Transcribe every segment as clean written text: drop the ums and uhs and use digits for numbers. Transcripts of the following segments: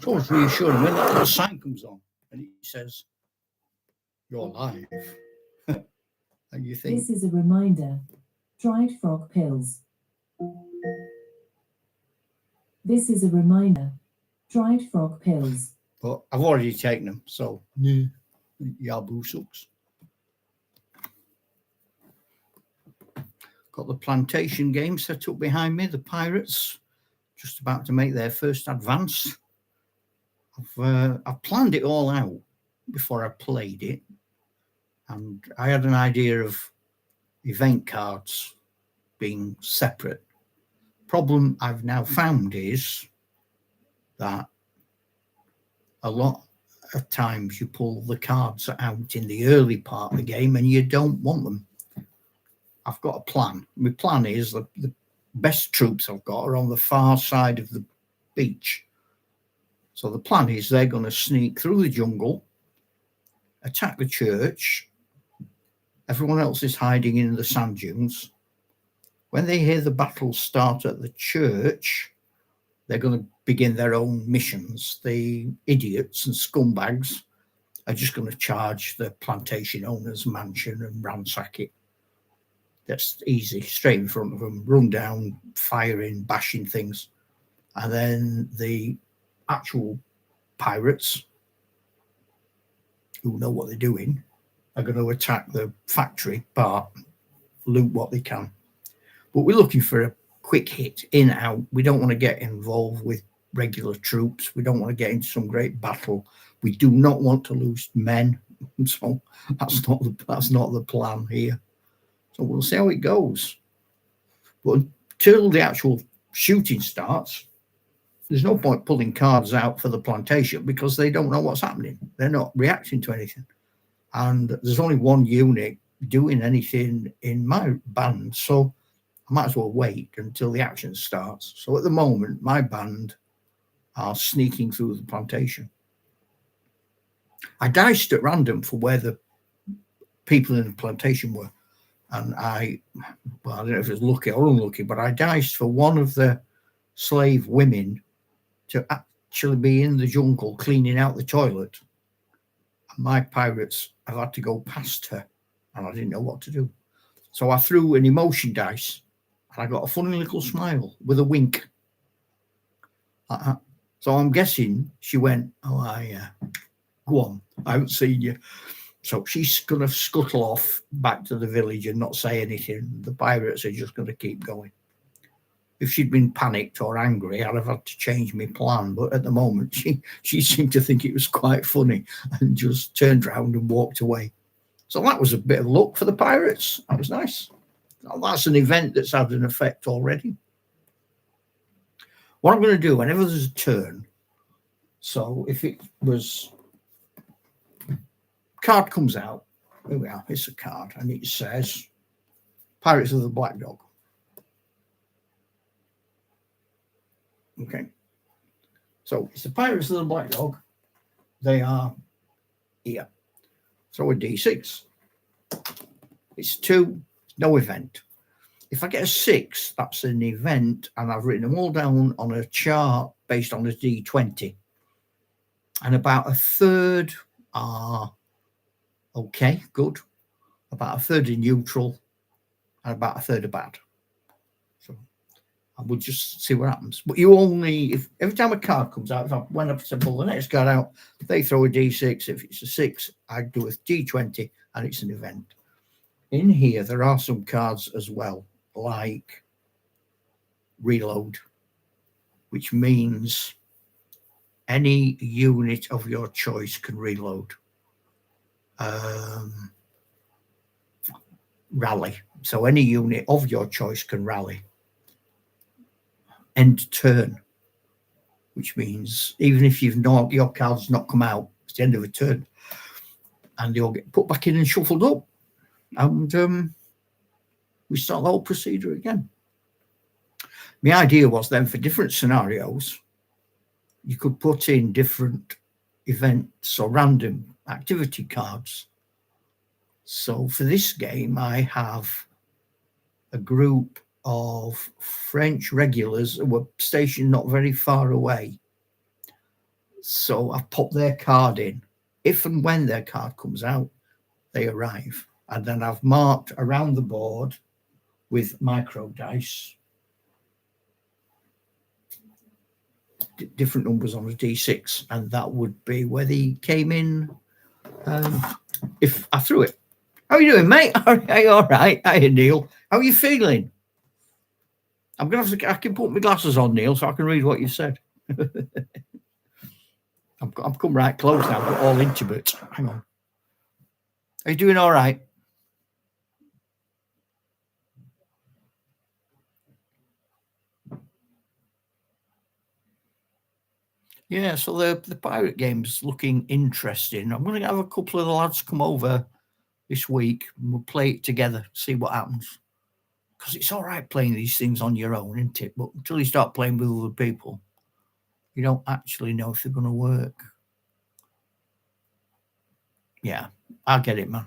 So it's reassuring when that little sign comes on and it says, "You're live." And you think, this is a reminder. Dried frog pills. This is a reminder. Dried frog pills. but I've already taken them, so Yabu sucks. Got the plantation game set up behind me, the Pirates, just about to make their first advance. I've planned it all out before I played it, and I had an idea of event cards being separate. Problem I've now found is that a lot of times you pull the cards out in the early part of the game and you don't want them. I've got a plan. My plan is that the best troops I've got are on the far side of the beach. So the plan is they're going to sneak through the jungle, attack the church. Everyone else is hiding in the sand dunes. When they hear the battle start at the church, they're going to begin their own missions. The idiots and scumbags are just going to charge the plantation owner's mansion and ransack it. That's easy, straight in front of them, run down, firing, bashing things. And then the actual pirates, who know what they're doing, are going to attack the factory part, loot what they can. But we're looking for a quick hit, in, out. We don't want to get involved with regular troops. We don't want to get into some great battle. We do not want to lose men. So that's not the plan here. So we'll see how it goes. But until the actual shooting starts, there's no point pulling cards out for the plantation because they don't know what's happening. They're not reacting to anything. And there's only one unit doing anything in my band, so I might as well wait until the action starts. So at the moment, my band are sneaking through the plantation. I diced at random for where the people in the plantation were. And I don't know if it was lucky or unlucky, but I diced for one of the slave women to actually be in the jungle cleaning out the toilet. And my pirates have had to go past her, and I didn't know what to do. So I threw an emotion dice, and I got a funny little smile with a wink. So I'm guessing she went, go on, I haven't seen you. So she's going to scuttle off back to the village and not say anything. The pirates are just going to keep going. If she'd been panicked or angry, I'd have had to change my plan. But at the moment, she seemed to think it was quite funny and just turned around and walked away. So that was a bit of luck for the pirates. That was nice. That's an event that's had an effect already. What I'm going to do whenever there's a turn, so if it was... card comes out, here we are, it's a card, and it says Pirates of the Black Dog. Okay, so it's the Pirates of the Black Dog. They are here. Throw a d6. It's 2, no event. If I get a 6, that's an event, and I've written them all down on a chart based on a d20. And about a third are okay, good. About a third are neutral, and about a third are bad. So I will just see what happens. But you only, if every time a card comes out, if I went up to pull the next card out, they throw a d6. If it's a 6, I do a d20, and it's an event. In here, there are some cards as well, like reload, which means any unit of your choice can reload. Rally. So any unit of your choice can rally. End turn, which means even if your card's not come out, it's the end of a turn, and they'll get put back in and shuffled up, and we start the whole procedure again. My idea was then for different scenarios, you could put in different events or random activity cards. So for this game, I have a group of French regulars who were stationed not very far away. So I pop their card in. If and when their card comes out, they arrive. And then I've marked around the board with micro dice different numbers on a D6, and that would be where they came in. If I threw it. How are you doing, mate? Are you all right? Hiya, Neil. How are you feeling? I'm gonna have to. I can put my glasses on, Neil, so I can read what you said. I've come right close now, but all intimate. Hang on. Are you doing all right? Yeah, so the pirate game's looking interesting. I'm going to have a couple of the lads come over this week and we'll play it together, see what happens. Because it's all right playing these things on your own, isn't it? But until you start playing with other people, you don't actually know if they're going to work. Yeah, I get it, man.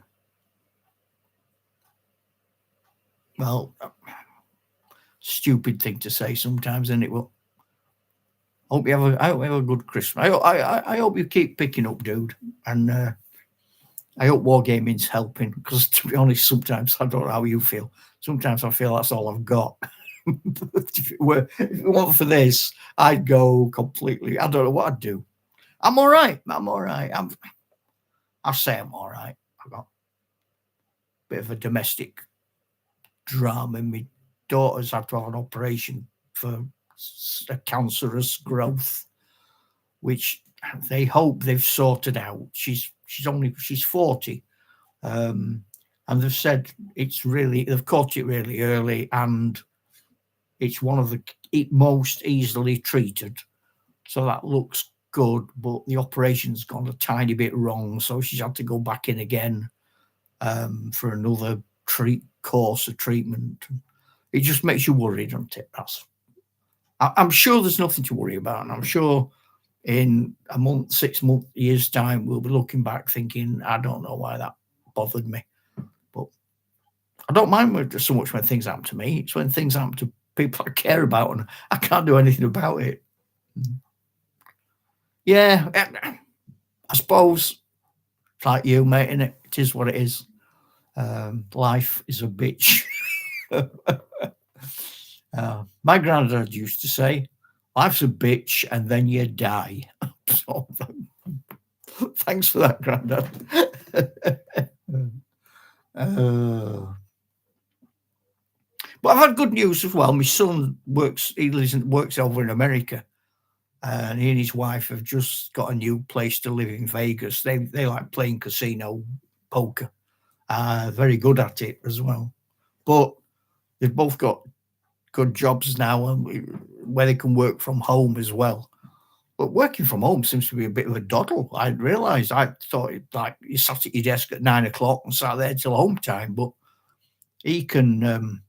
Well, stupid thing to say sometimes, isn't it? Well, I hope you have a good Christmas. I hope you keep picking up, dude. And I hope wargaming's helping, because to be honest, sometimes I don't know how you feel. Sometimes I feel that's all I've got. if it weren't for this, I'd go completely. I don't know what I'd do. I'm all right. I say I'm all right. I've got a bit of a domestic drama. My daughter's had to have an operation for a cancerous growth, which they hope they've sorted out. She's 40, and they've said they've caught it really early, and it's one of the most easily treated. So that looks good, but the operation's gone a tiny bit wrong, so she's had to go back in again for another course of treatment. It just makes you worried, doesn't it? I'm sure there's nothing to worry about, and I'm sure in a month, 6 months, years' time, we'll be looking back thinking, I don't know why that bothered me. But I don't mind so much when things happen to me. It's when things happen to people I care about and I can't do anything about it. Yeah, I suppose it's like you, mate, innit? It is what it is. Life is a bitch. My granddad used to say, life's a bitch and then you die. So, thanks for that, Grandad. But I've had good news as well. My son works over in America, and he and his wife have just got a new place to live in Vegas. They like playing casino poker. Very good at it as well. But they've both got good jobs now, and where they can work from home as well. But working from home seems to be a bit of a doddle. I realised. I thought like you sat at your desk at 9 o'clock and sat there till home time. But he can.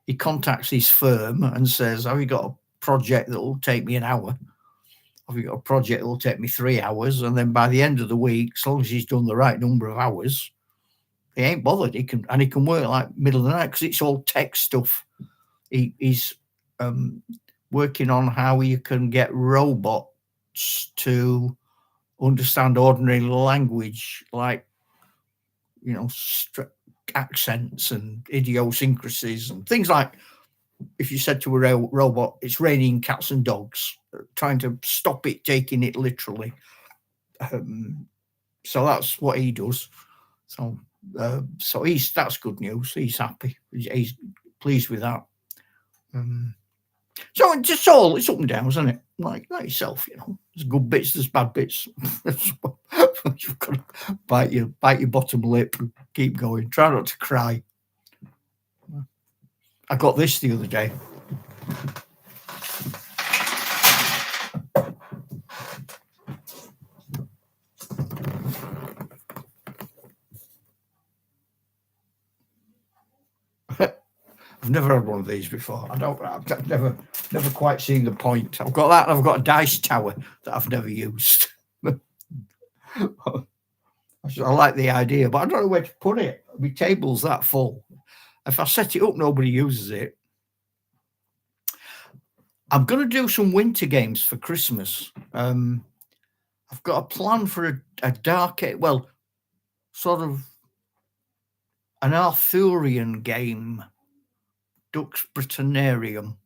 He contacts his firm and says, "Have you got a project that will take me an hour? Have you got a project that will take me 3 hours?" And then by the end of the week, as long as he's done the right number of hours, he ain't bothered. He can work like middle of the night because it's all tech stuff. He's working on how you can get robots to understand ordinary language, like accents and idiosyncrasies and things like. If you said to a robot, "It's raining cats and dogs," trying to stop it taking it literally. So that's what he does. So that's good news. He's happy. He's pleased with that. So it's up and down, isn't it? Like yourself, There's good bits, there's bad bits. You've got to bite your bottom lip and keep going. Try not to cry. I got this the other day. I've never had one of these before. I've never quite seen the point. I've got that, and I've got a dice tower that I've never used. I like the idea, but I don't know where to put it. My table's that full. If I set it up, nobody uses it. I'm going to do some winter games for Christmas. I've got a plan for a dark, well, sort of an Arthurian game, Dux Britanniarium.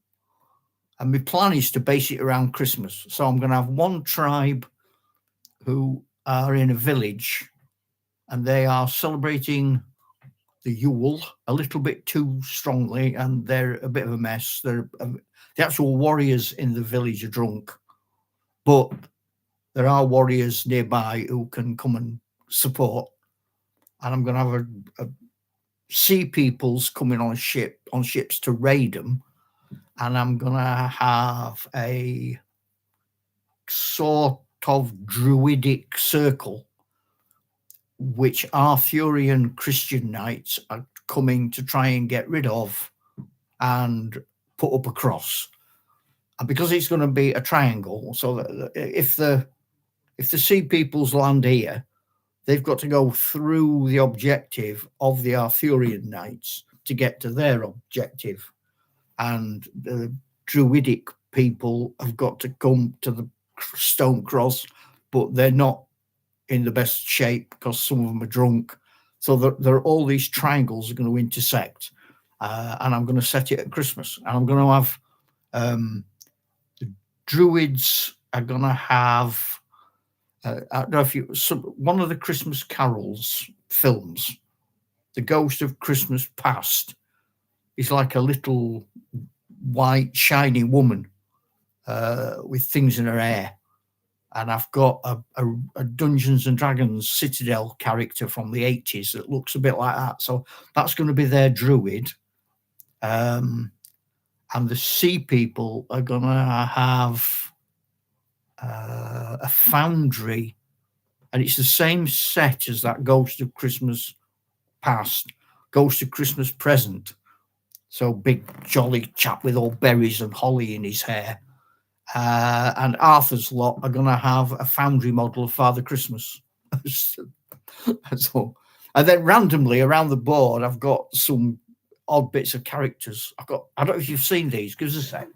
And my plan is to base it around Christmas. So I'm going to have one tribe who are in a village and they are celebrating the Yule a little bit too strongly, and they're a bit of a mess. The actual warriors in the village are drunk, but there are warriors nearby who can come and support. And I'm going to have a sea peoples coming on ships to raid them, and I'm going to have a sort of druidic circle which Arthurian Christian knights are coming to try and get rid of and put up a cross. And because it's going to be a triangle, so that if the sea peoples land here, they've got to go through the objective of the Arthurian knights to get to their objective. And the druidic people have got to come to the stone cross, but they're not in the best shape because some of them are drunk. So there are all these triangles are going to intersect. And I'm going to set it at Christmas. And I'm going to have the druids are going to have, I don't know if one of the Christmas carols films, The Ghost of Christmas Past, is like a little white, shiny woman with things in her hair. And I've got a Dungeons and Dragons Citadel character from the 80s that looks a bit like that. So that's going to be their druid. And the sea people are going to have a foundry. And it's the same set as that Ghost of Christmas Past, Ghost of Christmas Present. So big, jolly chap with all berries and holly in his hair. And Arthur's lot are going to have a foundry model of Father Christmas. So, and then randomly around the board, I've got some odd bits of characters. I don't know if you've seen these. Give us a sec.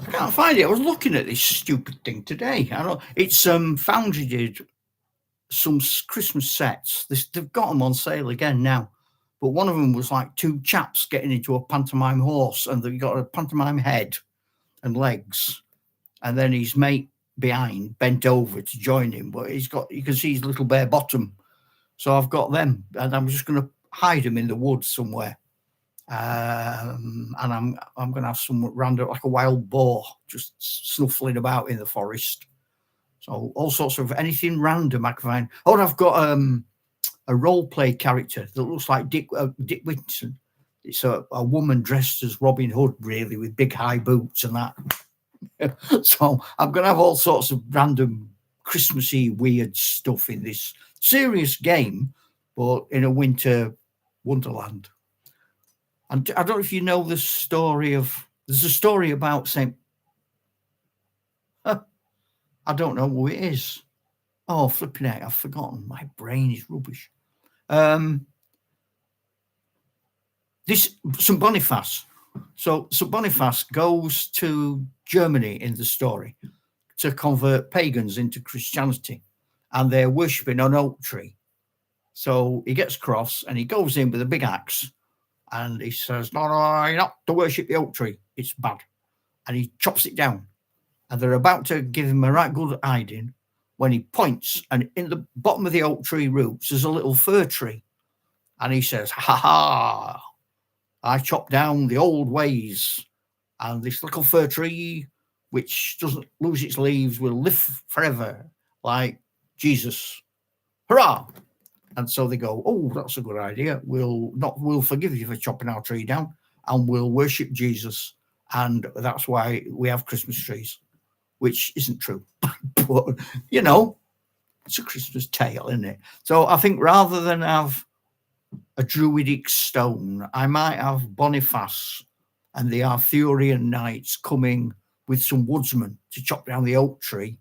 I can't find it. I was looking at this stupid thing today. I know it's Foundry did some Christmas sets. They've got them on sale again now, but one of them was like two chaps getting into a pantomime horse, and they've got a pantomime head and legs, and then his mate behind bent over to join him, but you can see his little bare bottom. So I've got them, and I'm just going to hide them in the woods somewhere. And I'm going to have some random, like a wild boar, just snuffling about in the forest. So all sorts of anything random I can find. Oh, and I've got a role play character that looks like Dick Whitson. It's a woman dressed as Robin Hood, really, with big high boots and that. So I'm going to have all sorts of random Christmassy weird stuff in this serious game, but in a winter wonderland. And I don't know if you know the story of, there's a story about St. I don't know who it is. Oh, flipping heck, I've forgotten. My brain is rubbish. This St. Boniface. So St. Boniface goes to Germany in the story to convert pagans into Christianity, and they're worshipping an oak tree. So he gets cross and he goes in with a big axe and he says, no, you're not to worship the oak tree. It's bad. And he chops it down. And they're about to give him a right good hiding when he points, and in the bottom of the oak tree roots there's a little fir tree. And he says, ha ha, I chopped down the old ways, and this little fir tree, which doesn't lose its leaves, will live forever like Jesus. Hurrah! And so they go, oh, that's a good idea. We'll forgive you for chopping our tree down, and we'll worship Jesus. And that's why we have Christmas trees. which isn't true. But, you know, it's a Christmas tale, isn't it? So I think rather than have a druidic stone, I might have Boniface and the Arthurian knights coming with some woodsmen to chop down the oak tree,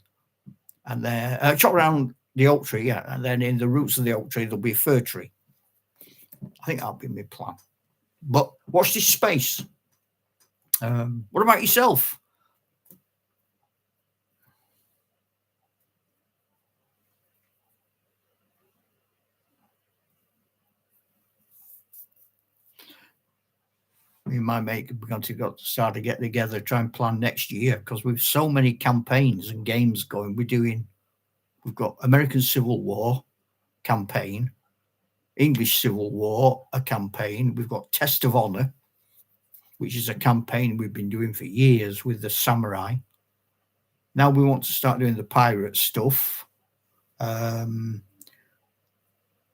and then chop down the oak tree, yeah, and then in the roots of the oak tree there'll be a fir tree. I think that'll be my plan. But watch this space. What about yourself? Me and my mate we're going to start to get together, try and plan next year, because we've so many campaigns and games going. We've got American Civil War campaign, English Civil War a campaign. We've got Test of Honor, which is a campaign we've been doing for years with the samurai. Now we want to start doing the pirate stuff.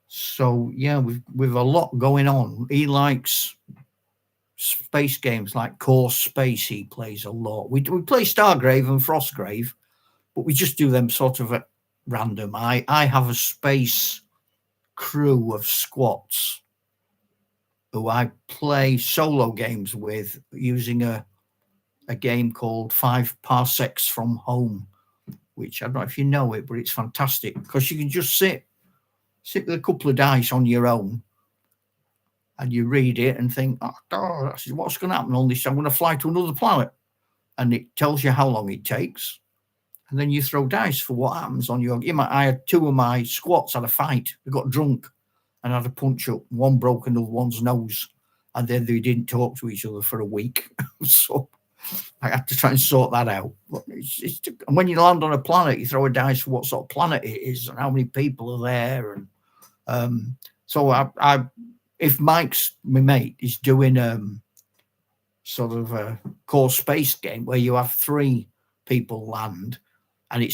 So yeah, we've a lot going on. He likes space games like Core Space. He plays a lot. We play Stargrave and Frostgrave, but we just do them sort of at random. I have a space crew of squats who I play solo games with using a game called 5 Parsecs from Home, which I don't know if you know it, but it's fantastic because you can just sit with a couple of dice on your own and you read it and think, oh, what's going to happen on this? I'm going to fly to another planet. And it tells you how long it takes. And then you throw dice for what happens on your... I had 2 of my squats had a fight. They got drunk and had a punch up. One broke another one's nose. And then they didn't talk to each other for a week. So I had to try and sort that out. But and when you land on a planet, you throw a dice for what sort of planet it is and how many people are there. And so I if Mike's, my mate, is doing sort of a Core Space game where you have 3 people land, and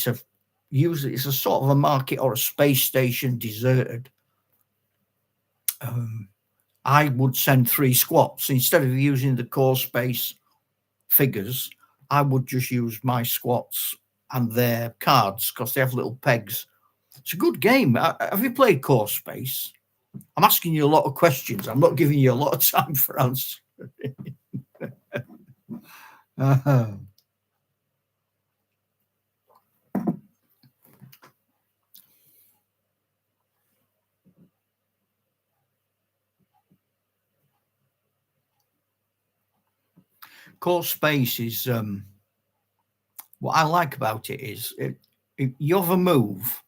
usually it's a sort of a market or a space station deserted. I would send 3 squats instead of using the Core Space figures. I would just use my squats and their cards because they have little pegs. It's a good game. Have you played Core Space? I'm asking you a lot of questions. I'm not giving you a lot of time for answers. Core Space is what I like about it is you have a move,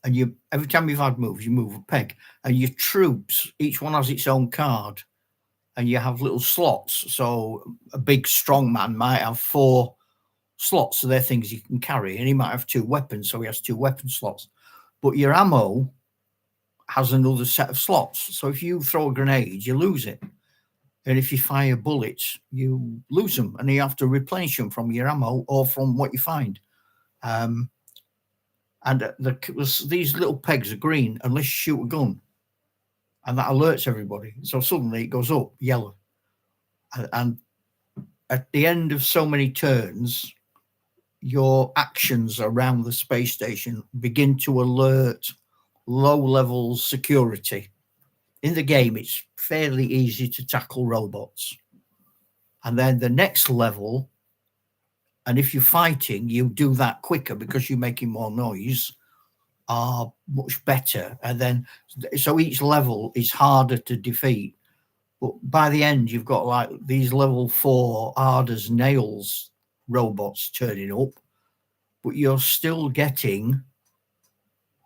and every time you've had moves, you move a peg, and your troops, each one has its own card, and you have little slots. So a big strong man might have 4 slots, so they're things you can carry, and he might have 2 weapons, so he has 2 weapon slots. But your ammo has another set of slots. So if you throw a grenade, you lose it. And if you fire bullets, you lose them, and you have to replenish them from your ammo or from what you find. And these little pegs are green unless you shoot a gun, and that alerts everybody. So suddenly it goes up yellow. And at the end of so many turns, your actions around the space station begin to alert low-level security. In the game, it's fairly easy to tackle robots. And then the next level, and if you're fighting, you do that quicker because you're making more noise, are much better. And then, so each level is harder to defeat. But by the end, you've got like these level 4 hard as nails robots turning up, but you're still getting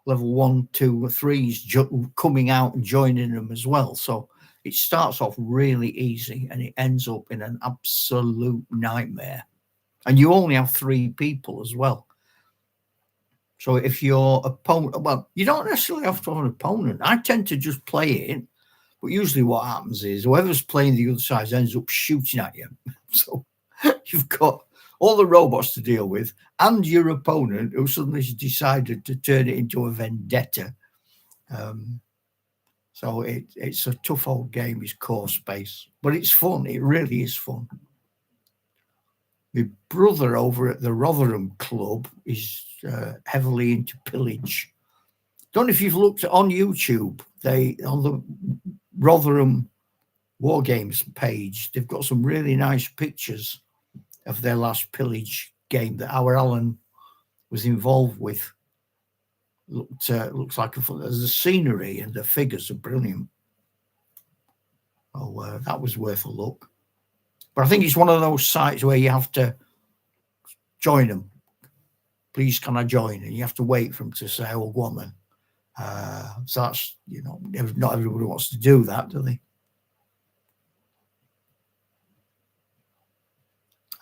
level 1, 2, or 3s coming out and joining them as well. So it starts off really easy and it ends up in an absolute nightmare. And you only have 3 people as well. So if your opponent, well, you don't necessarily have to have an opponent. I tend to just play it, but usually what happens is whoever's playing the other side ends up shooting at you. So you've got all the robots to deal with and your opponent who suddenly has decided to turn it into a vendetta. So it's a tough old game, is Core Space, but it's fun. It really is fun. My brother over at the Rotherham Club is heavily into pillage. Don't know if you've looked on YouTube. They on the Rotherham Wargames page, they've got some really nice pictures of their last pillage game that our Alan was involved with. Looks like the scenery and the figures are brilliant. Oh, that was worth a look. But I think it's one of those sites where you have to join them. Please, can I join? And you have to wait for them to say, "Oh, go on then." So that's, not everybody wants to do that, do they?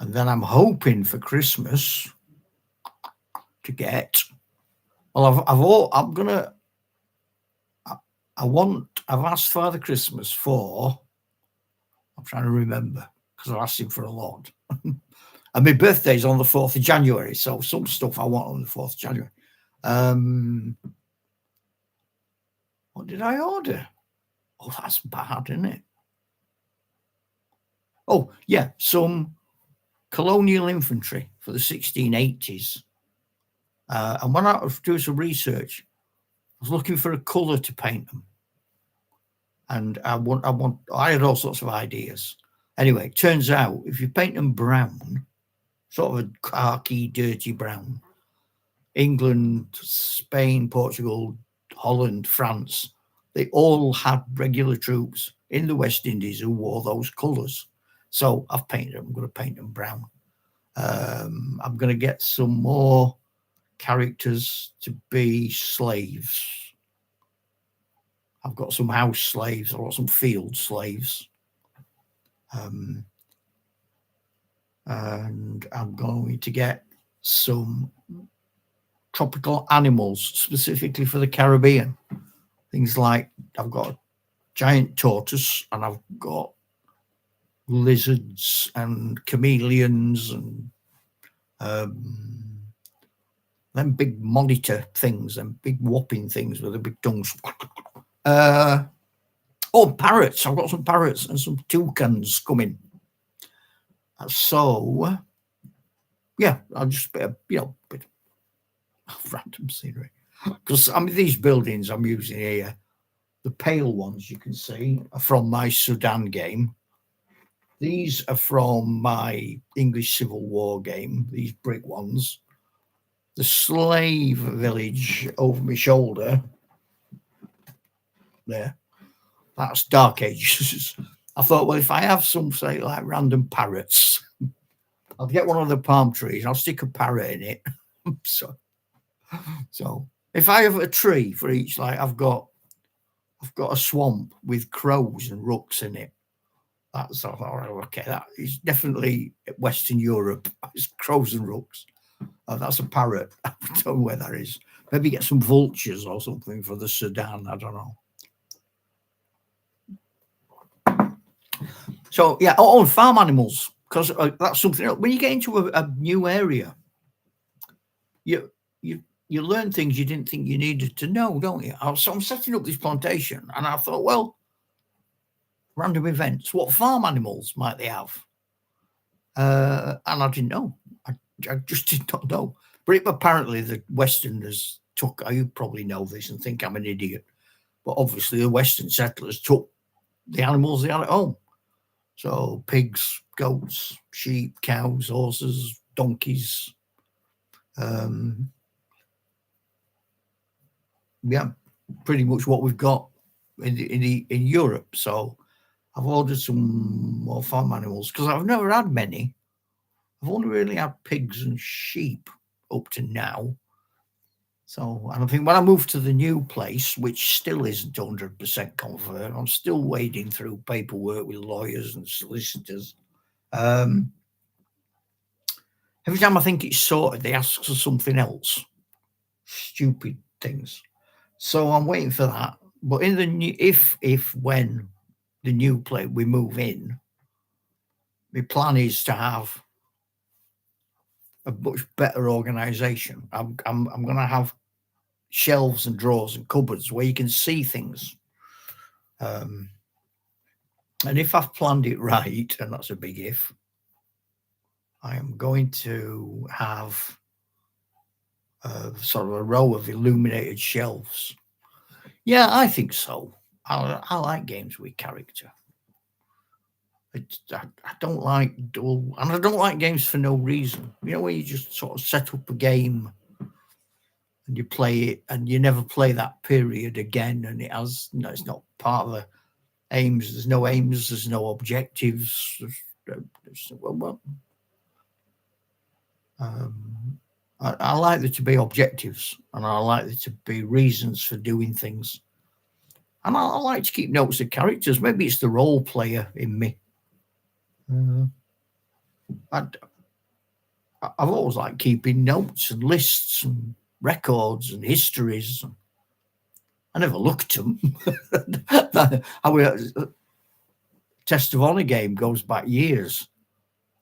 And then I'm hoping for Christmas to get. Well, I've asked Father Christmas for. I'm trying to remember because I've asked him for a lot. And my birthday's on the 4th of January, so some stuff I want on the 4th of January. What did I order? Oh, that's bad, isn't it? Oh, yeah, some colonial infantry for the 1680s. And when I was doing some research, I was looking for a colour to paint them. And I had all sorts of ideas. Anyway, it turns out if you paint them brown, sort of a khaki, dirty brown, England, Spain, Portugal, Holland, France, they all had regular troops in the West Indies who wore those colours. So I've painted them. I'm going to paint them brown. I'm going to get some more characters to be slaves. I've got some house slaves. I've got some field slaves. And I'm going to get some tropical animals specifically for the Caribbean. Things like I've got a giant tortoise and I've got lizards and chameleons and them big monitor things and big whopping things with the big tongues. Parrots. I've got some parrots and some toucans coming. So, yeah, I'll just bit of random scenery. Because, these buildings I'm using here, the pale ones you can see are from my Sudan game. These are from my English Civil War game, these brick ones. The slave village over my shoulder, there, that's Dark Ages. I thought, well, if I have some, say, like random parrots, I'll get one of the palm trees and I'll stick a parrot in it. So if I have a tree for each, like I've got a swamp with crows and rooks in it. That's okay. That is definitely Western Europe. It's crows and rooks. That's a parrot. I don't know where that is. Maybe get some vultures or something for the Sudan. I don't know. So yeah, and farm animals, because that's something else. When you get into a new area, you learn things you didn't think you needed to know, don't you? So I'm setting up this plantation, and I thought, well, random events. What farm animals might they have? And I didn't know. I just did not know. But apparently the Westerners took. You probably know this and think I'm an idiot, but obviously the Western settlers took the animals they had at home. So pigs, goats, sheep, cows, horses, donkeys. Yeah, pretty much what we've got in Europe. So I've ordered some more farm animals because I've never had many. I've only really had pigs and sheep up to now. So I think when I move to the new place, which still isn't 100% confirmed, I'm still wading through paperwork with lawyers and solicitors. Every time I think it's sorted, they ask for something else. Stupid things. So I'm waiting for that. But in the new, when the new place we move in, my plan is to have a much better organization. I'm going to have shelves and drawers and cupboards where you can see things. And if I've planned it right, and that's a big if, I am going to have sort of a row of illuminated shelves. Yeah, I think so. I like games with character. I don't like dull, and I don't like games for no reason. You know, where you just sort of set up a game and you play it, and you never play that period again, and it has, it's not part of the aims. There's no aims. There's no objectives. I like there to be objectives, and I like there to be reasons for doing things. And I like to keep notes of characters. Maybe it's the role player in me. I've always liked keeping notes and lists and records and histories. I never looked them. Our Test of Honor game goes back years.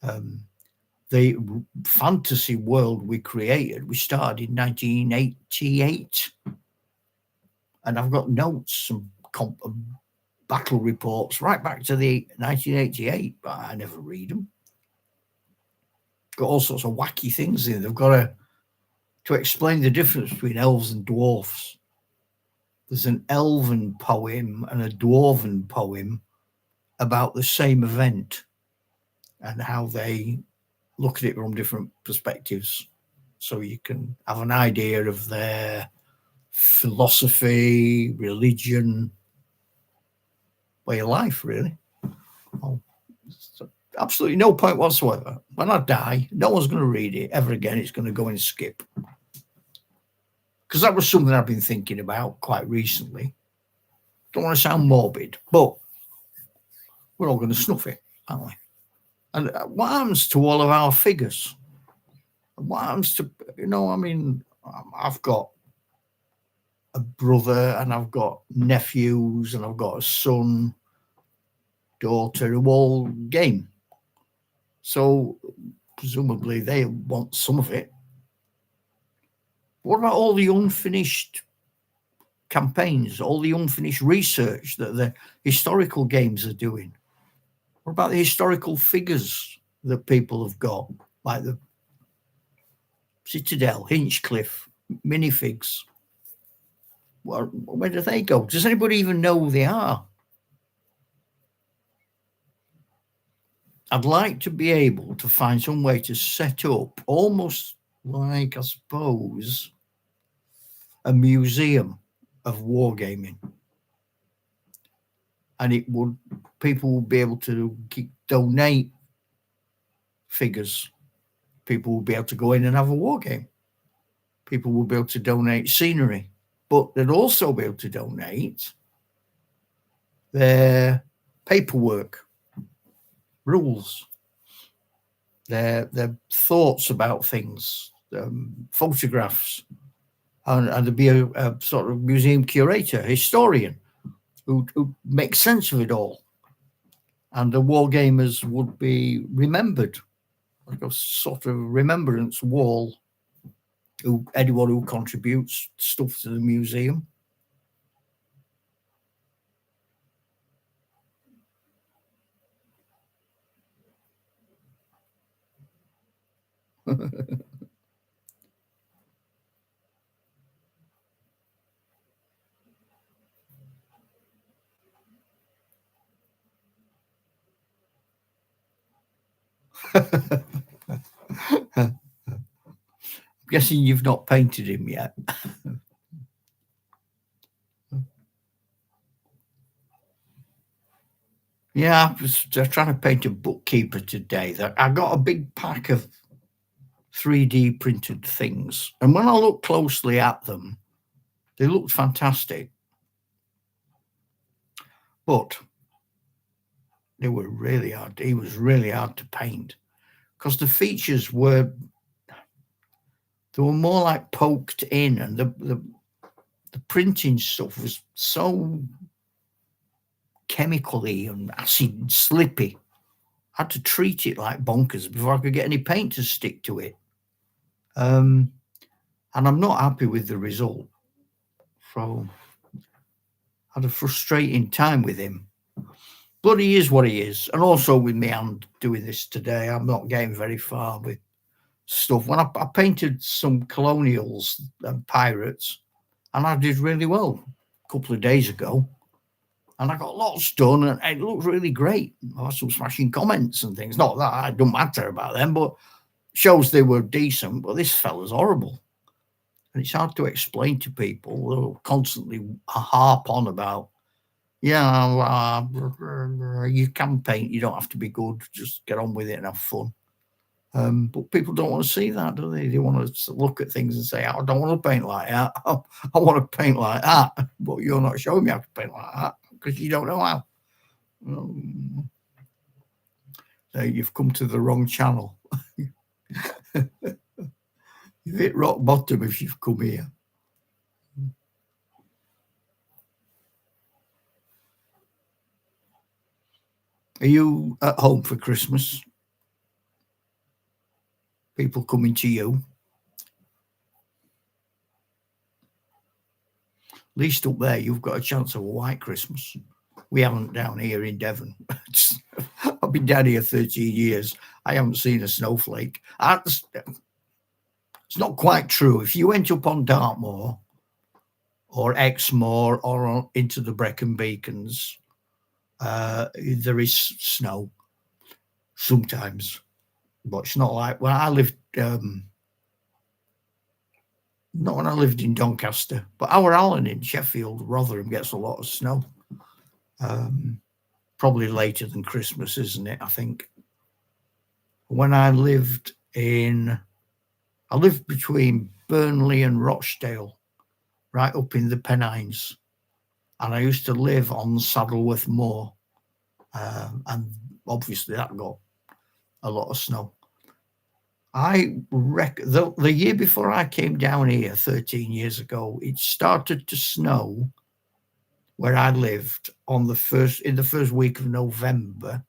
The fantasy world we created, we started in 1988. And I've got notes and battle reports right back to the 1988, but I never read them. Got all sorts of wacky things in. They've got to explain the difference between elves and dwarfs. There's an elven poem and a dwarven poem about the same event and how they look at it from different perspectives. So you can have an idea of their philosophy, religion, way of life, really. Absolutely no point whatsoever. When I die, no one's going to read it ever again. It's going to go and skip. Because that was something I've been thinking about quite recently. Don't want to sound morbid, but we're all going to snuff it, aren't we? And what happens to all of our figures? What happens to, I've got a brother and I've got nephews and I've got a son, daughter who all game. So presumably they want some of it. What about all the unfinished campaigns, all the unfinished research that the historical games are doing? What about the historical figures that people have got, like the Citadel, Hinchcliffe, minifigs? Where do they go? Does anybody even know who they are? I'd like to be able to find some way to set up almost like, I suppose, a museum of wargaming. And people would be able to donate figures. People would be able to go in and have a war game. People would be able to donate scenery, but they'd also be able to donate their paperwork, rules, their thoughts about things, photographs, and there'd be a sort of museum curator, historian, who makes sense of it all. And the wargamers would be remembered, like a sort of remembrance wall. Anyone who contributes stuff to the museum. I'm guessing you've not painted him yet. Yeah, I was trying to paint a bookkeeper today. I got a big pack of 3D printed things, and when I looked closely at them, they looked fantastic, but they were really hard. He was really hard to paint because the features were more like poked in, and the printing stuff was so chemically and acid and slippy. I had to treat it like bonkers before I could get any paint to stick to it. And I'm not happy with the result. So I had a frustrating time with him. But he is what he is. And also with me, I'm doing this today. I'm not getting very far with stuff. When I painted some colonials and pirates, and I did really well a couple of days ago. And I got lots done, and it looked really great. I had some smashing comments and things. Not that I don't matter about them, but shows they were decent. But this fella's horrible. And it's hard to explain to people. They'll constantly harp on about, yeah, you can paint. You don't have to be good. Just get on with it and have fun. But people don't want to see that, do they? They want to look at things and say, I don't want to paint like that. I want to paint like that. But you're not showing me how to paint like that because you don't know how. So you've come to the wrong channel. You've hit rock bottom if you've come here. Are you at home for Christmas? People coming to you? At least up there, you've got a chance of a white Christmas. We haven't down here in Devon. I've been down here 13 years. I haven't seen a snowflake. It's not quite true. If you went up on Dartmoor or Exmoor or into the Brecon Beacons, there is snow sometimes. But it's not like when I lived, not when I lived in Doncaster, but our Allen in Sheffield, Rotherham gets a lot of snow. Probably later than Christmas, isn't it? I think. When I lived between Burnley and Rochdale, right up in the Pennines. And I used to live on Saddleworth Moor. And obviously that got a lot of snow. I reckon the year before I came down here 13 years ago, it started to snow where I lived in the first week of November.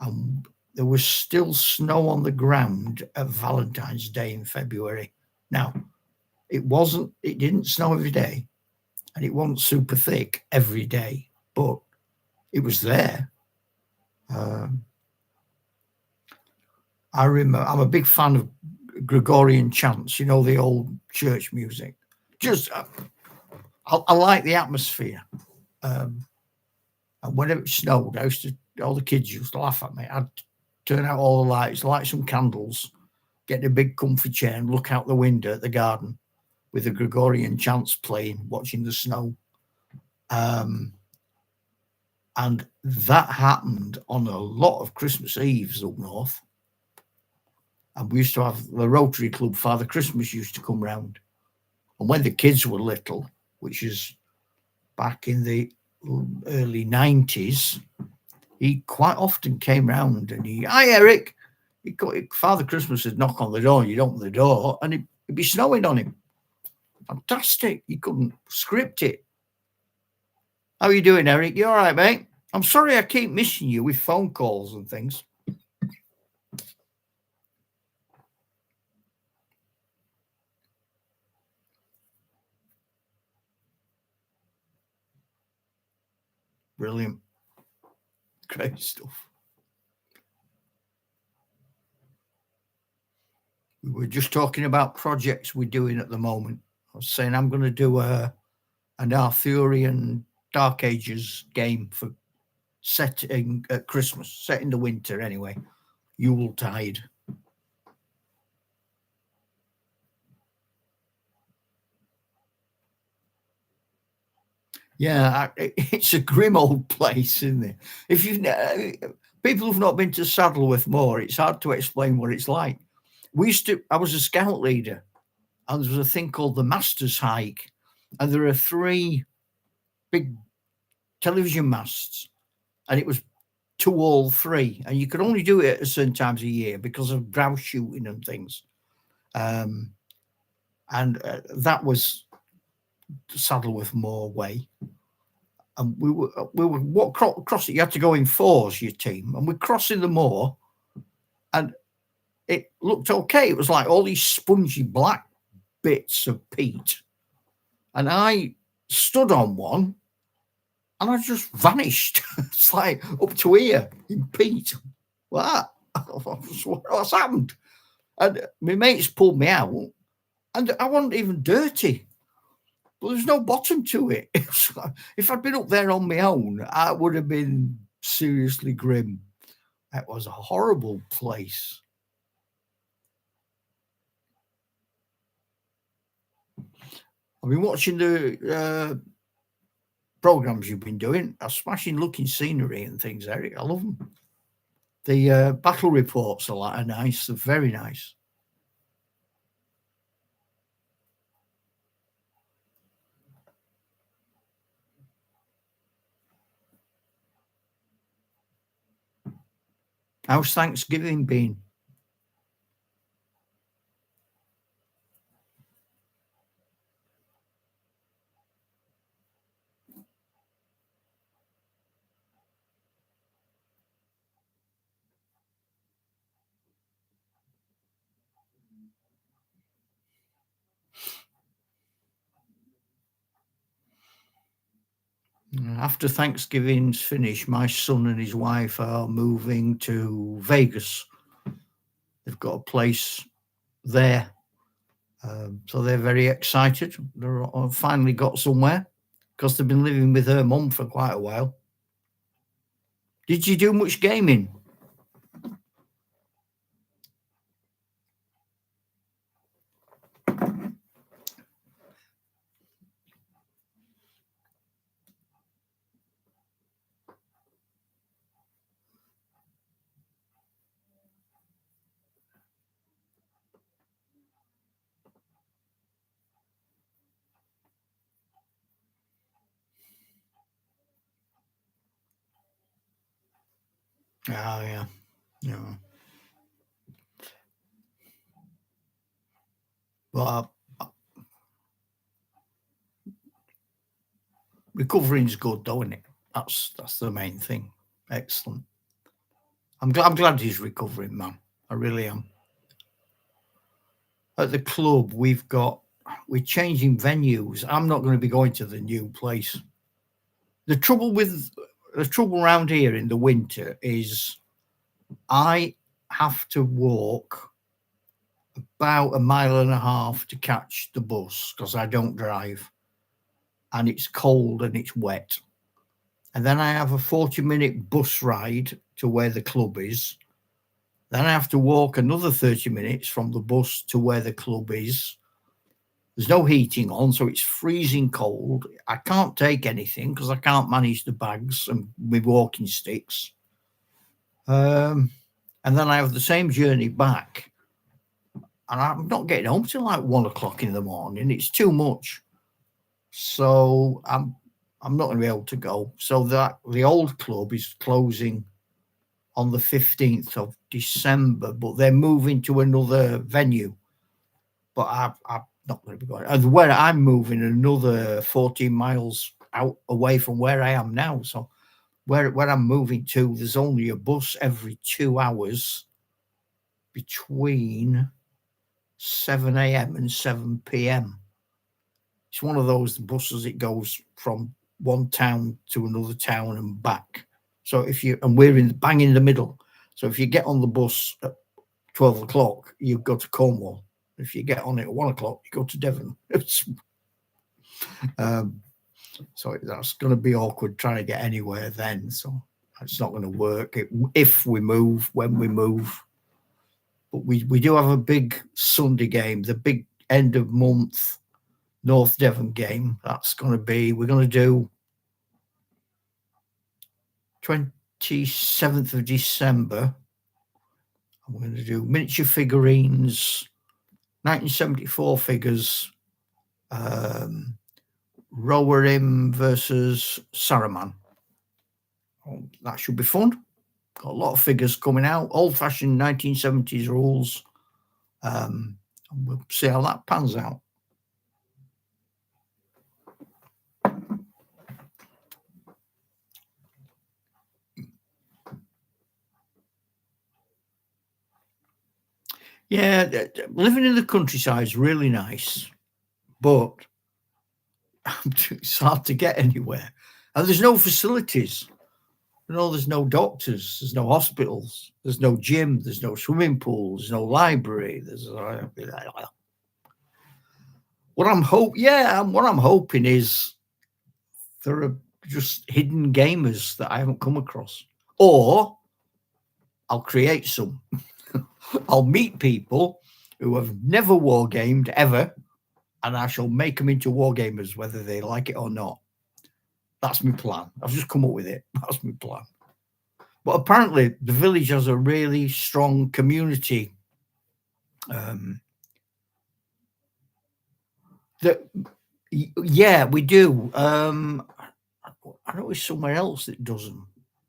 And there was still snow on the ground at Valentine's Day in February. Now, it didn't snow every day, and it wasn't super thick every day, but it was there. I remember, I'm a big fan of Gregorian chants, the old church music. Just, I like the atmosphere. And whenever it snowed, all the kids used to laugh at me. I'd turn out all the lights, light some candles, get in a big comfy chair and look out the window at the garden with the Gregorian chants playing, watching the snow. And that happened on a lot of Christmas Eves up north. And we used to have the Rotary Club, Father Christmas used to come round. And when the kids were little, which is back in the early 90s, he quite often came round and hi, Eric. Father Christmas would knock on the door, you'd open the door, and it'd be snowing on him. Fantastic. You couldn't script it. How are you doing, Eric? You all right, mate? I'm sorry I keep missing you with phone calls and things. Brilliant. Great stuff. We were just talking about projects we're doing at the moment. I was saying I'm going to do an Arthurian Dark Ages game for setting at Christmas, set in the winter anyway, Yuletide. Yeah, it's a grim old place, isn't it? If people who've not been to Saddleworth Moor, it's hard to explain what it's like. I was a scout leader, and there was a thing called the Master's Hike, and there are 3 big television masts, and it was to all 3, and you could only do it at certain times of year because of grouse shooting and things. And that was Saddleworth Moor way. And we were cross it. You had to go in 4s, your team, and we're crossing the moor, and it looked okay. It was like all these spongy black bits of peat, and I stood on one, and I just vanished. It's like up to here in peat. What? What's happened? And my mates pulled me out, and I wasn't even dirty. But there's no bottom to it. If I'd been up there on my own, I would have been seriously grim. That was a horrible place. I've been watching the programs you've been doing. A smashing looking scenery and things, Eric. I love them. The battle reports are nice. They're very nice. How's Thanksgiving been? After Thanksgiving's finished, my son and his wife are moving to Vegas. They've got a place there. So they're very excited. They're finally got somewhere because they've been living with her mum for quite a while. Did you do much gaming? Oh, yeah. Yeah. Well, recovering's good, though, isn't it? That's the main thing. Excellent. I'm glad he's recovering, man. I really am. At the club, we're changing venues. I'm not going to be going to the new place. The trouble around here in the winter is I have to walk about 1.5 miles to catch the bus because I don't drive, and it's cold and it's wet. And then I have a 40-minute bus ride to where the club is. Then I have to walk another 30 minutes from the bus to where the club is. There's no heating on, so it's freezing cold. I can't take anything because I can't manage the bags and my walking sticks. And then I have the same journey back. And I'm not getting home till like 1 o'clock in the morning. It's too much. So I'm not going to be able to go. So the old club is closing on the 15th of December, but they're moving to another venue. But I'm not going to be going. And where I'm moving another 14 miles out away from where I am now. So where I'm moving to, there's only a bus every 2 hours between 7 a.m. and 7 p.m. It's one of those buses. It goes from one town to another town and back. So we're bang in the middle. So if you get on the bus at 12 o'clock, you go to Cornwall. If you get on it at 1 o'clock, you go to Devon. So that's going to be awkward trying to get anywhere then. So it's not going to work if we move, when we move. But we do have a big Sunday game, the big end of month North Devon game. That's going to be, we're going to do 27th of December. I'm going to do miniature figurines, 1974 figures, Rowerim versus Saruman. Oh, that should be fun. Got a lot of figures coming out, old-fashioned 1970s rules. And we'll see how that pans out. Yeah, living in the countryside is really nice, but it's hard to get anywhere. And there's no facilities. There's no doctors, there's no hospitals, there's no gym, there's no swimming pool, there's no library. What I'm hoping is there are just hidden gamers that I haven't come across, or I'll create some. I'll meet people who have never wargamed ever, and I shall make them into wargamers, whether they like it or not. That's my plan. I've just come up with it. That's my plan. But apparently, the village has a really strong community. Yeah, we do. I know it's somewhere else that doesn't.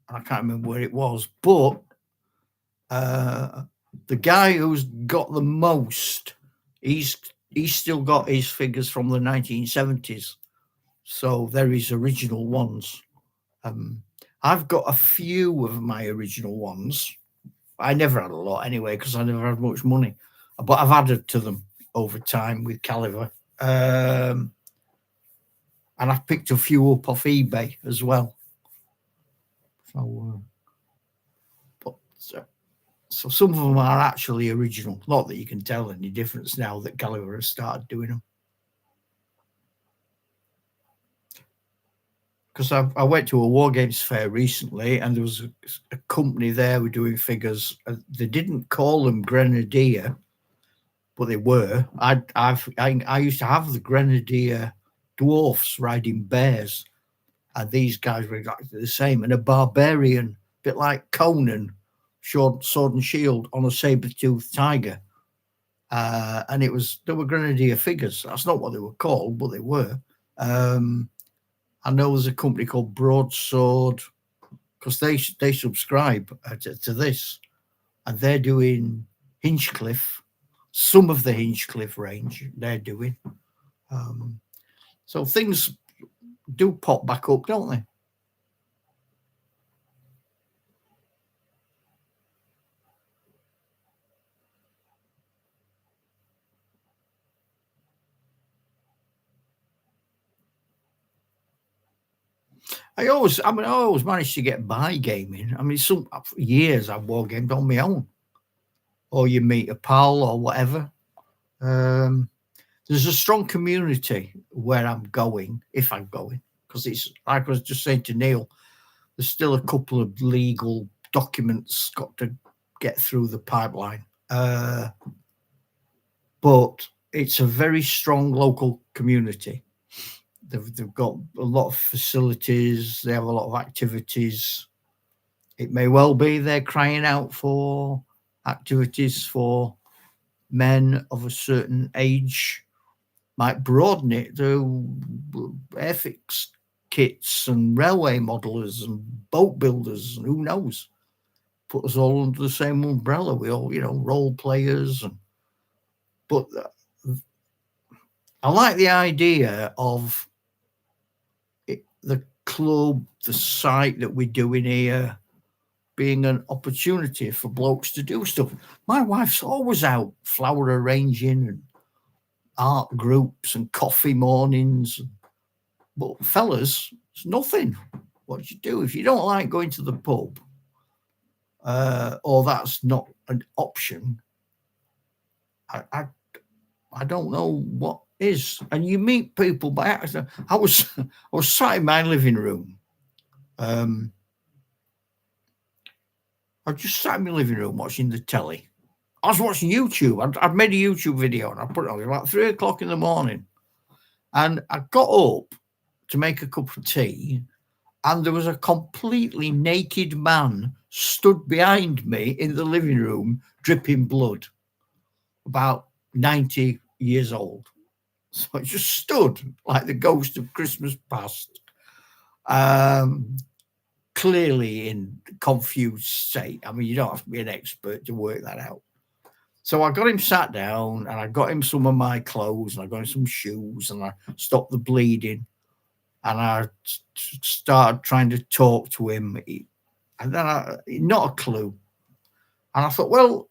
I can't remember where it was, but the guy who's got the most, he's still got his figures from the 1970s. So they're his original ones. I've got a few of my original ones. I never had a lot anyway, because I never had much money. But I've added to them over time with Caliver. And I've picked a few up off eBay as well. So some of them are actually original. Not that you can tell any difference now that Caliver has started doing them. Because I went to a War Games fair recently, and there was a company there who were doing figures. They didn't call them Grenadier, but they were. I used to have the Grenadier dwarfs riding bears, and these guys were exactly the same. And a barbarian, a bit like Conan, sword and shield on a saber-toothed tiger. And they were Grenadier figures. That's not what they were called, but they were. I know there's a company called Broadsword, because they subscribe to this, and they're doing Hinchcliffe, some of the Hinchcliffe range they're doing. So things do pop back up, don't they? I always managed to get by gaming. I mean, for years I've wargamed on my own, or you meet a pal or whatever. There's a strong community where I'm going, if I'm going, because it's like I was just saying to Neil, there's still a couple of legal documents got to get through the pipeline. But it's a very strong local community. They've got a lot of facilities. They have a lot of activities. It may well be they're crying out for activities for men of a certain age. Might broaden it to airfix kits and railway modelers and boat builders, and who knows? Put us all under the same umbrella. We all, role players. But I like the idea of the club, the site that we're doing here, being an opportunity for blokes to do stuff. My wife's always out flower arranging and art groups and coffee mornings. But fellas, it's nothing. What do you do if you don't like going to the pub, or that's not an option? I don't know what is. And you meet people by accident. I was sat in my living room. I just sat in my living room watching the telly. I was watching YouTube. I'd made a YouTube video and I put it on about 3 o'clock in the morning. And I got up to make a cup of tea, and there was a completely naked man stood behind me in the living room, dripping blood, about 90 years old. So I just stood like the ghost of Christmas past, clearly in confused state. I mean, you don't have to be an expert to work that out. So I got him sat down, and I got him some of my clothes, and I got him some shoes, and I stopped the bleeding, and I started trying to talk to him, and then not a clue. And I thought, well,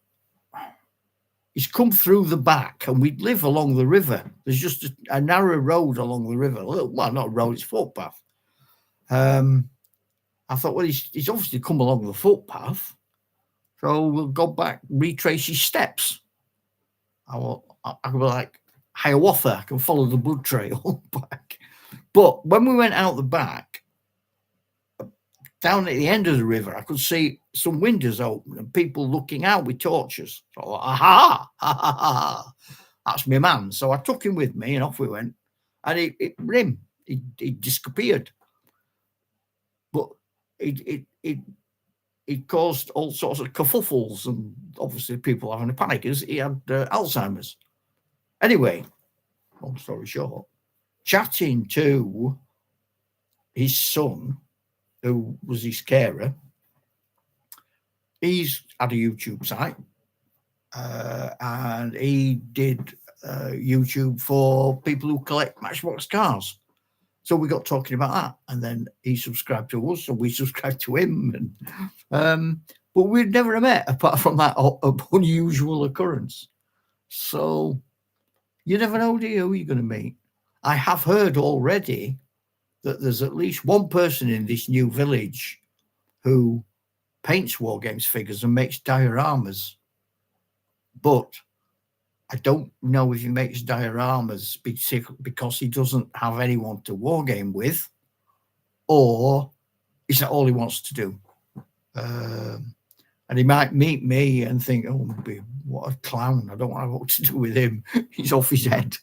he's come through the back, and we live along the river. There's just a narrow road along the river. Well, not a road, it's footpath. I thought, well, he's obviously come along the footpath, so we'll go back, retrace his steps. I could be like Hiawatha, I can follow the blood trail back. But when we went out the back, down at the end of the river, I could see some windows open and people looking out with torches. So, aha, ha, ha, ha, that's my man. So I took him with me and off we went. And he disappeared. But it caused all sorts of kerfuffles and obviously people having a panic because he had Alzheimer's. Anyway, long story short, chatting to his son, who was his carer, he's had a YouTube site and he did YouTube for people who collect Matchbox cars. So we got talking about that, and then he subscribed to us, so we subscribed to him. And but we'd never met apart from that unusual occurrence. So you never know, do you, who you're going to meet? I have heard already that there's at least one person in this new village who paints war games figures and makes dioramas. But I don't know if he makes dioramas because he doesn't have anyone to wargame with, or is that all he wants to do? And he might meet me and think, oh, what a clown. I don't want to know what to do with him. He's off his head.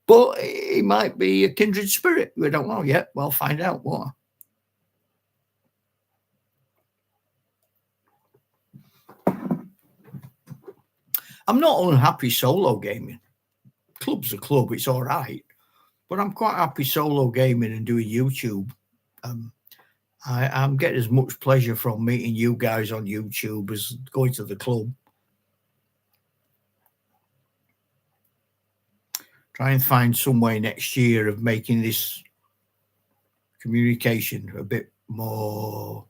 But he might be a kindred spirit. We don't know yet. We'll find out what. I'm not unhappy solo gaming. Club's a club, it's all right. But I'm quite happy solo gaming and doing YouTube. I'm getting as much pleasure from meeting you guys on YouTube as going to the club. Try and find some way next year of making this communication a bit more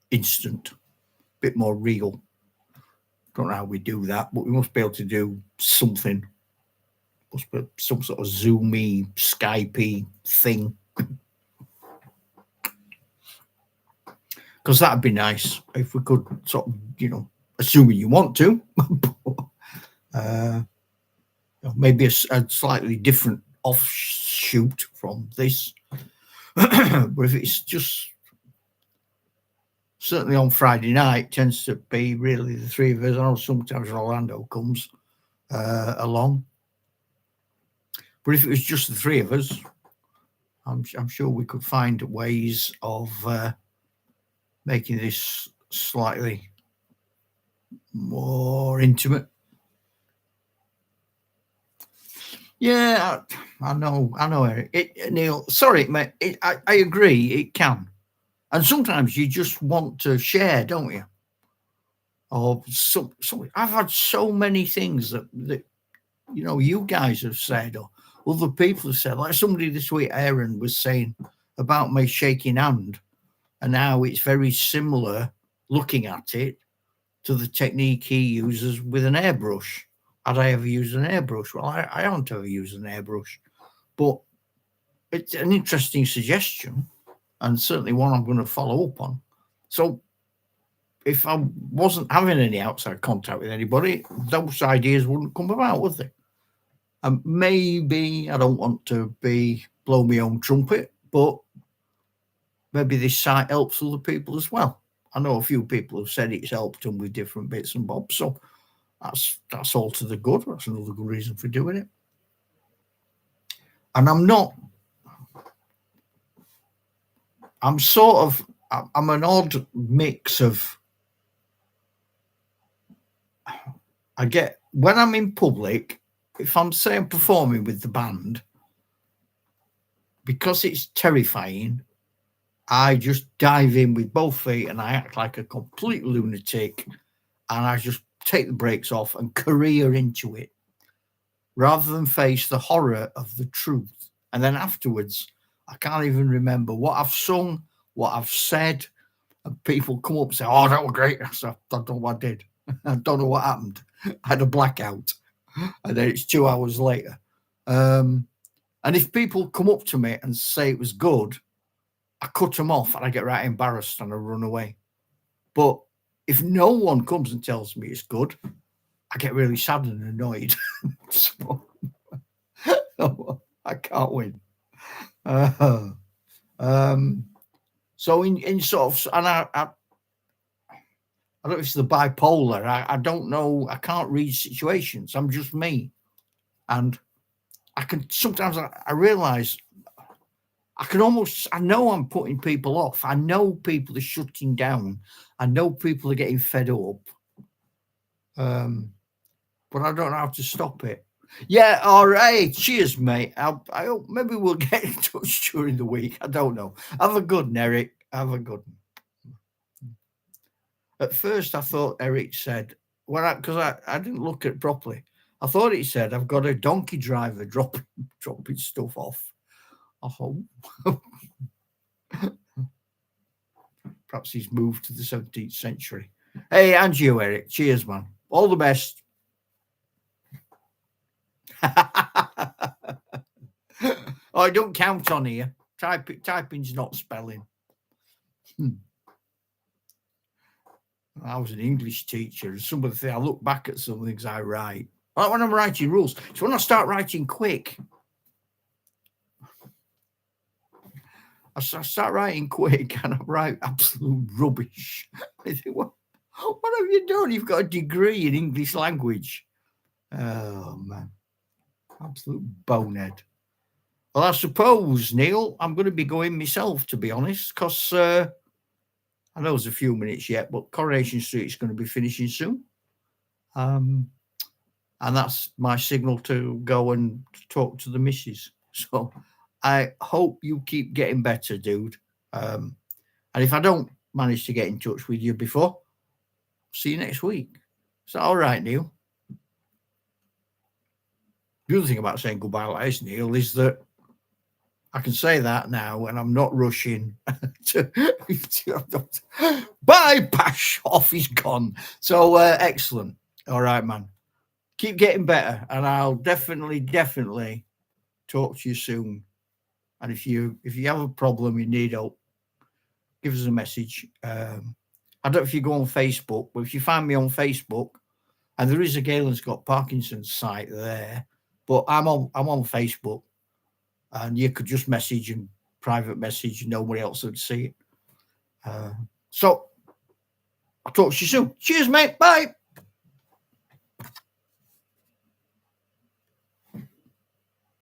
instant, a bit more real. Don't know how we do that, but we must be able to do something. Must be some sort of Zoomy, Skypey thing. Because that'd be nice if we could sort of, assuming you want to, maybe a slightly different offshoot from this. But if it's just certainly on Friday night, tends to be really the three of us. I know sometimes Orlando comes along. But if it was just the three of us, I'm sure we could find ways of making this slightly more intimate. Yeah, I know, Eric. Neil, sorry, mate. I agree, it can. And sometimes you just want to share, don't you? Or I've had so many things that you guys have said, or other people have said. Like somebody this week, Aaron, was saying about my shaking hand, and how it's very similar, looking at it, to the technique he uses with an airbrush. Had I ever used an airbrush? Well, I haven't ever used an airbrush, but it's an interesting suggestion. And certainly one I'm going to follow up on. So if I wasn't having any outside contact with anybody, those ideas wouldn't come about, would they? And maybe I don't want to blow my own trumpet, but maybe this site helps other people as well. I know a few people have said it's helped them with different bits and bobs. So that's all to the good. That's another good reason for doing it. And I'm an odd mix of, I get, when I'm in public, if I'm performing with the band, because it's terrifying, I just dive in with both feet and I act like a complete lunatic, and I just take the brakes off and career into it rather than face the horror of the truth. And then afterwards, I can't even remember what I've sung, what I've said, and people come up and say, oh, that was great. I said, I don't know what I did. I don't know what happened. I had a blackout. And then it's 2 hours later. And if people come up to me and say it was good, I cut them off and I get right embarrassed and I run away. But if no one comes and tells me it's good, I get really sad and annoyed. So, I can't win. So in sort of, and I don't know if it's the bipolar. I don't know. I can't read situations. I'm just me, and I can sometimes I realize I know I'm putting people off. I know people are shutting down. I know people are getting fed up. But I don't know how to stop it. Yeah, all right. Cheers, mate. I hope maybe we'll get in touch during the week. I don't know. Have a good one, Eric. Have a good one. At first, I thought Eric said, because I didn't look at it properly. I thought he said, I've got a donkey driver dropping stuff off. I thought, perhaps he's moved to the 17th century. Hey, and you, Eric. Cheers, man. All the best. Oh, I don't count on here. Typing's not spelling. I was an English teacher. Some of the things I look back at some things I write. Like when I'm writing rules. So when I start writing quick, I start writing quick and I write absolute rubbish. I think, what have you done? You've got a degree in English language. Oh, man. Absolute bonehead. Well, I suppose, Neil, I'm going to be going myself, to be honest, because I know there's a few minutes yet, but Coronation Street is going to be finishing soon. And that's my signal to go and talk to the missus. So I hope you keep getting better, dude. And if I don't manage to get in touch with you before, see you next week. Is that all right, Neil? The other thing about saying goodbye like this, Neil, is that I can say that now and I'm not rushing to bye, Pash, off he's gone. So excellent. All right, man. Keep getting better and I'll definitely talk to you soon. And if you have a problem, you need help, give us a message. I don't know if you go on Facebook, but if you find me on Facebook, and there is a Galen's Got Parkinson's site there, but I'm on Facebook, and you could just message and private message, and nobody else would see it. So I'll talk to you soon. Cheers, mate. Bye.